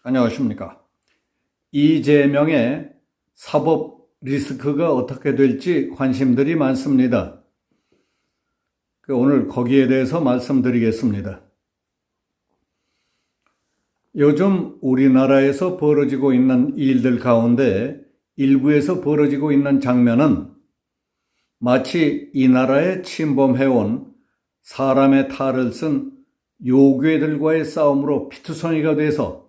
안녕하십니까. 이재명의 사법 리스크가 어떻게 될지 관심들이 많습니다. 오늘 거기에 대해서 말씀드리겠습니다. 요즘 우리나라에서 벌어지고 있는 일들 가운데 일부에서 벌어지고 있는 장면은 마치 이 나라에 침범해온 사람의 탈을 쓴 요괴들과의 싸움으로 피투성이가 돼서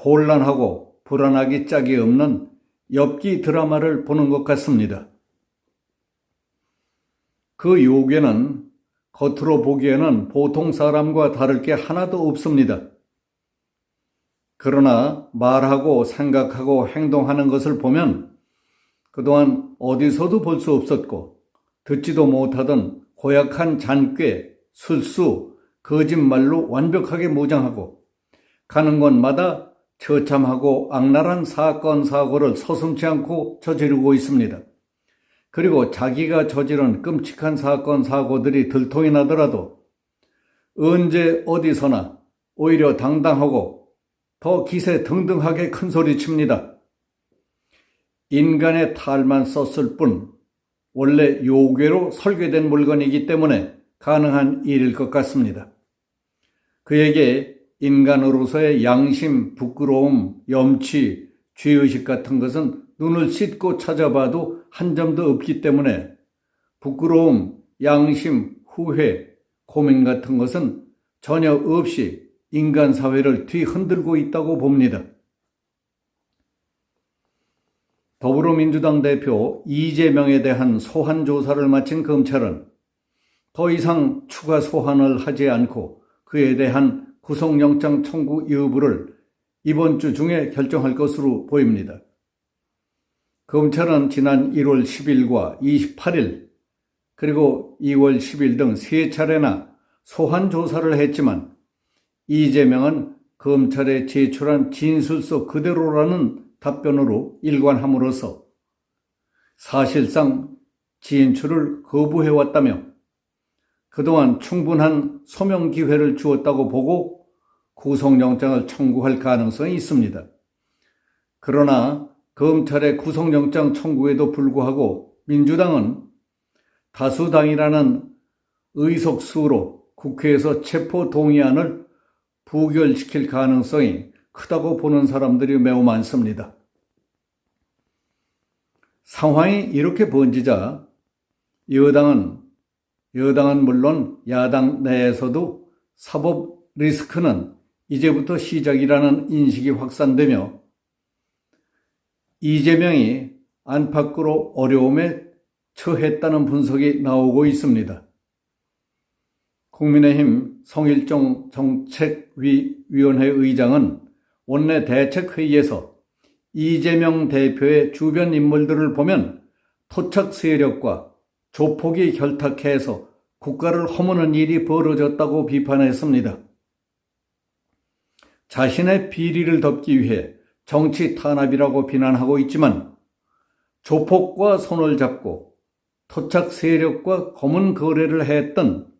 혼란하고 불안하기 짝이 없는 엽기 드라마를 보는 것 같습니다. 그 요괴는 겉으로 보기에는 보통 사람과 다를 게 하나도 없습니다. 그러나 말하고 생각하고 행동하는 것을 보면 그동안 어디서도 볼 수 없었고 듣지도 못하던 고약한 잔꾀, 술수, 거짓말로 완벽하게 무장하고 가는 곳마다 처참하고 악랄한 사건, 사고를 서슴지 않고 저지르고 있습니다. 그리고 자기가 저지른 끔찍한 사건, 사고들이 들통이 나더라도 언제 어디서나 오히려 당당하고 더 기세등등하게 큰소리칩니다. 인간의 탈만 썼을 뿐 원래 요괴로 설계된 물건이기 때문에 가능한 일일 것 같습니다. 그에게 인간으로서의 양심, 부끄러움, 염치, 죄의식 같은 것은 눈을 씻고 찾아봐도 한 점도 없기 때문에 부끄러움, 양심, 후회, 고민 같은 것은 전혀 없이 인간 사회를 뒤흔들고 있다고 봅니다. 더불어민주당 대표 이재명에 대한 소환 조사를 마친 검찰은 더 이상 추가 소환을 하지 않고 그에 대한 구속영장 청구 여부를 이번 주 중에 결정할 것으로 보입니다. 검찰은 지난 1월 10일과 28일 그리고 2월 10일 등 3차례나 소환 조사를 했지만 이재명은 검찰에 제출한 진술서 그대로라는 답변으로 일관함으로써 사실상 진술을 거부해왔다며 그동안 충분한 소명 기회를 주었다고 보고 구속영장을 청구할 가능성이 있습니다. 그러나 검찰의 구속영장 청구에도 불구하고 민주당은 다수당이라는 의석수로 국회에서 체포동의안을 부결시킬 가능성이 크다고 보는 사람들이 매우 많습니다. 상황이 이렇게 번지자 여당은 물론 야당 내에서도 사법 리스크는 이제부터 시작이라는 인식이 확산되며 이재명이 안팎으로 어려움에 처했다는 분석이 나오고 있습니다. 국민의힘 성일종 정책위원회 의장은 원내 대책회의에서 이재명 대표의 주변 인물들을 보면 토착 세력과 조폭이 결탁해서 국가를 허무는 일이 벌어졌다고 비판했습니다. 자신의 비리를 덮기 위해 정치 탄압이라고 비난하고 있지만 조폭과 손을 잡고 토착 세력과 검은 거래를 했던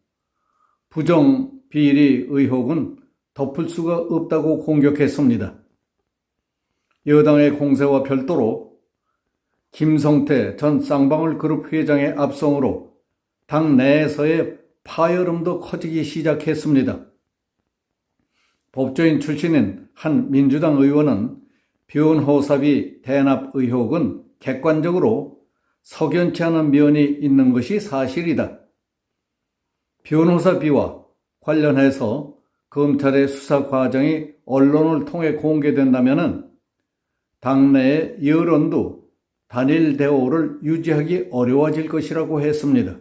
부정 비리 의혹은 덮을 수가 없다고 공격했습니다. 여당의 공세와 별도로 김성태 전 쌍방울그룹 회장의 압송으로 당 내에서의 파열음도 커지기 시작했습니다. 법조인 출신인 한 민주당 의원은 변호사비 대납 의혹은 객관적으로 석연치 않은 면이 있는 것이 사실이다. 변호사비와 관련해서 검찰의 수사 과정이 언론을 통해 공개된다면 당내의 여론도 단일 대오를 유지하기 어려워질 것이라고 했습니다.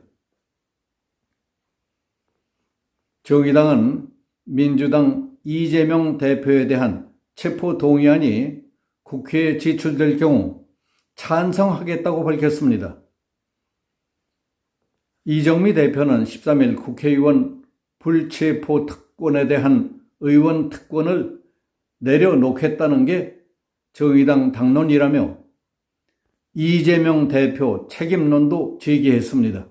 정의당은 민주당 이재명 대표에 대한 체포동의안이 국회에 제출될 경우 찬성하겠다고 밝혔습니다. 이정미 대표는 13일 국회의원 불체포 특권에 대한 의원 특권을 내려놓겠다는 게 정의당 당론이라며 이재명 대표 책임론도 제기했습니다.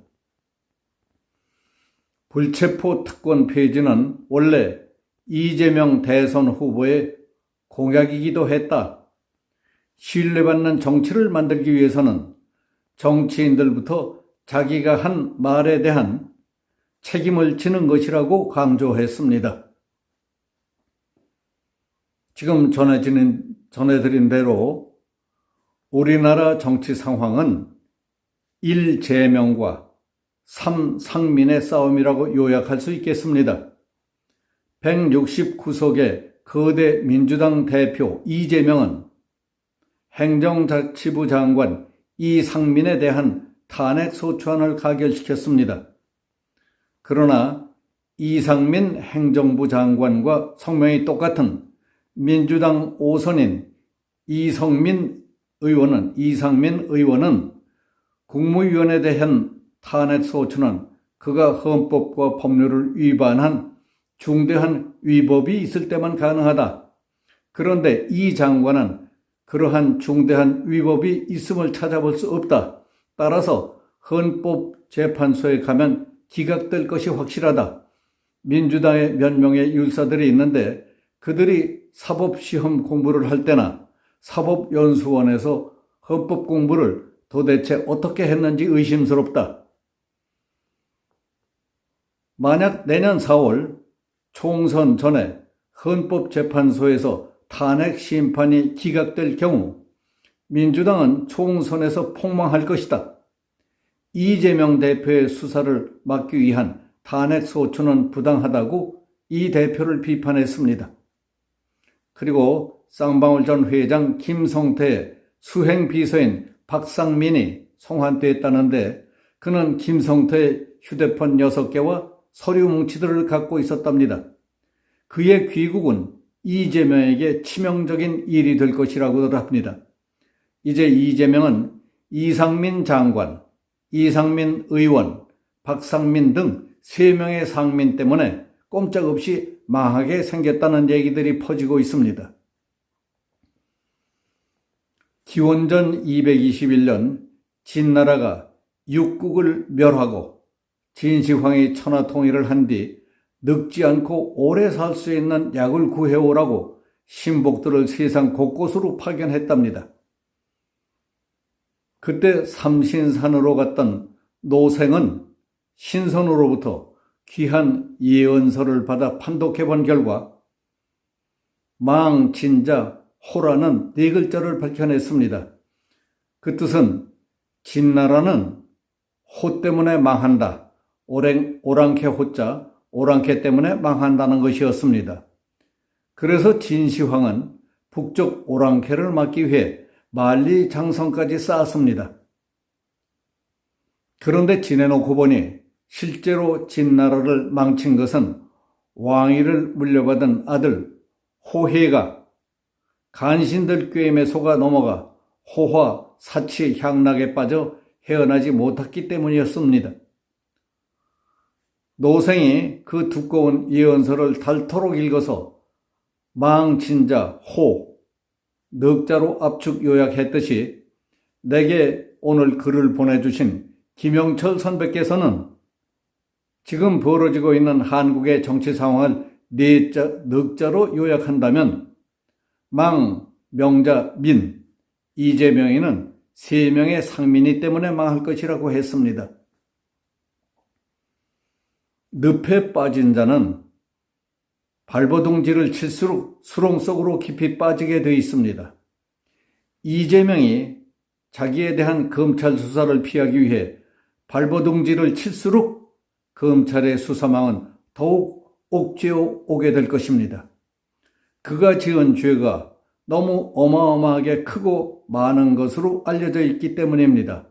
불체포 특권 폐지는 원래 이재명 대선 후보의 공약이기도 했다. 신뢰받는 정치를 만들기 위해서는 정치인들부터 자기가 한 말에 대한 책임을 지는 것이라고 강조했습니다. 지금 전해드린 대로 우리나라 정치 상황은 1제명과 3상민의 싸움이라고 요약할 수 있겠습니다. 169석의 거대 민주당 대표 이재명은 행정자치부 장관 이상민에 대한 탄핵소추안을 가결시켰습니다. 그러나 이상민 행정부 장관과 성명이 똑같은 민주당 5선인 이상민 의원은 국무위원에 대한 탄핵소추는 그가 헌법과 법률을 위반한 중대한 위법이 있을 때만 가능하다. 그런데 이 장관은 그러한 중대한 위법이 있음을 찾아볼 수 없다. 따라서 헌법재판소에 가면 기각될 것이 확실하다. 민주당에 몇 명의 율사들이 있는데 그들이 사법시험 공부를 할 때나 사법연수원에서 헌법 공부를 도대체 어떻게 했는지 의심스럽다. 만약 내년 4월 총선 전에 헌법재판소에서 탄핵 심판이 기각될 경우 민주당은 총선에서 폭망할 것이다. 이재명 대표의 수사를 막기 위한 탄핵 소추는 부당하다고 이 대표를 비판했습니다. 그리고 쌍방울 전 회장 김성태의 수행비서인 박상민이 송환됐다는데 그는 김성태의 휴대폰 6개와 서류 뭉치들을 갖고 있었답니다. 그의 귀국은 이재명에게 치명적인 일이 될 것이라고 합니다. 이제 이재명은 이상민 장관, 이상민 의원, 박상민 등 3명의 상민 때문에 꼼짝없이 망하게 생겼다는 얘기들이 퍼지고 있습니다. 기원전 221년 진나라가 육국을 멸하고 진시황이 천하통일을 한 뒤 늙지 않고 오래 살 수 있는 약을 구해오라고 신복들을 세상 곳곳으로 파견했답니다. 그때 삼신산으로 갔던 노생은 신선으로부터 귀한 예언서를 받아 판독해본 결과 망, 진자, 호라는 4글자를 밝혀냈습니다. 그 뜻은 진나라는 호 때문에 망한다. 오랑캐 호자, 오랑캐 때문에 망한다는 것이었습니다. 그래서 진시황은 북쪽 오랑캐를 막기 위해 만리장성까지 쌓았습니다. 그런데 지내놓고 보니 실제로 진나라를 망친 것은 왕위를 물려받은 아들 호해가 간신들 꾀임에 속아 넘어가 호화, 사치, 향락에 빠져 헤어나지 못했기 때문이었습니다. 노생이 그 두꺼운 예언서를 닳도록 읽어서 망, 진자, 호, 넉자로 압축 요약했듯이 내게 오늘 글을 보내주신 김영철 선배께서는 지금 벌어지고 있는 한국의 정치 상황을 넉자로 요약한다면 망, 명자, 민, 이재명이는 3명의 상민이 때문에 망할 것이라고 했습니다. 늪에 빠진 자는 발버둥질을 칠수록 수렁 속으로 깊이 빠지게 되어 있습니다. 이재명이 자기에 대한 검찰 수사를 피하기 위해 발버둥질을 칠수록 검찰의 수사망은 더욱 옥죄어 오게 될 것입니다. 그가 지은 죄가 너무 어마어마하게 크고 많은 것으로 알려져 있기 때문입니다.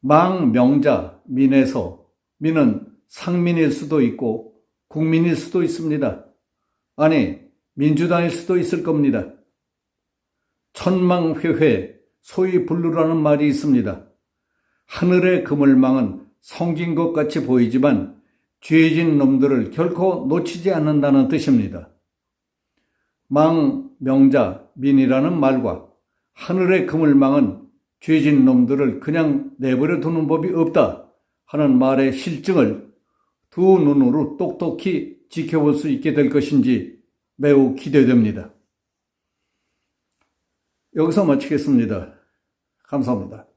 망, 명자, 민에서 민은 상민일 수도 있고 국민일 수도 있습니다. 아니, 민주당일 수도 있을 겁니다. 천망회회, 소위 불루라는 말이 있습니다. 하늘의 그물망은 성긴 것 같이 보이지만 죄진 놈들을 결코 놓치지 않는다는 뜻입니다. 망, 명자, 민이라는 말과 하늘의 그물망은 죄진 놈들을 그냥 내버려 두는 법이 없다 하는 말의 실증을 두 눈으로 똑똑히 지켜볼 수 있게 될 것인지 매우 기대됩니다. 여기서 마치겠습니다. 감사합니다.